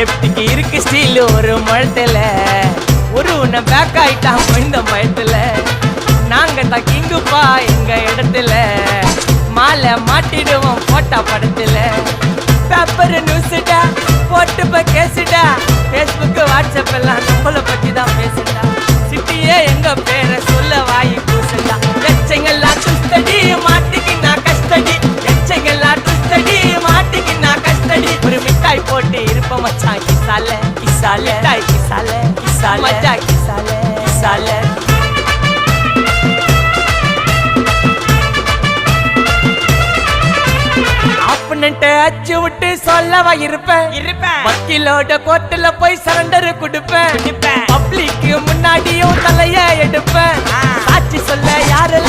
சேஃப்டிக்கு இருக்கு ஸ்டீல் ஒரு முழத்துல ஒரு உன்னை பேக் ஆயிட்டான் இந்த பயத்துல நாங்க தான் கிங்குப்பா எங்க இடத்துல மாலை மாட்டிடுவோம் போட்டா படத்துல பேப்பர் நியூஸ்டா போட்டு கேசுடா ஃபேஸ்புக் வாட்ஸ்அப் எல்லாம் நம்மளை பத்தி தான் பேசுடா சிட்டியே எங்க பேரை சொல்ல வாய் கூசுடா எச்சங்கெல்லாம் துஸ்தடி மாட்டிக்கினா கஸ்டடி எச்சங்கெல்லாம் துஸ்தடி மாட்டிக்கினா கஸ்டடி ஒரு மிட்டாய் போட்டு இருப்ப மச்சான் கிசால கிசால மிட்டாய் கிசால கிசால மச்சா கிசால கிசால அச்சு விட்டு சொல்லவா இருப்பேன் வக்கீலோட கோர்ட்டுல போய் சரண்டர் கொடுப்பேன் பப்ளிக்கு முன்னாடியும் தலைய எடுப்பேன் சாட்சி சொல்ல யாரெல்லாம்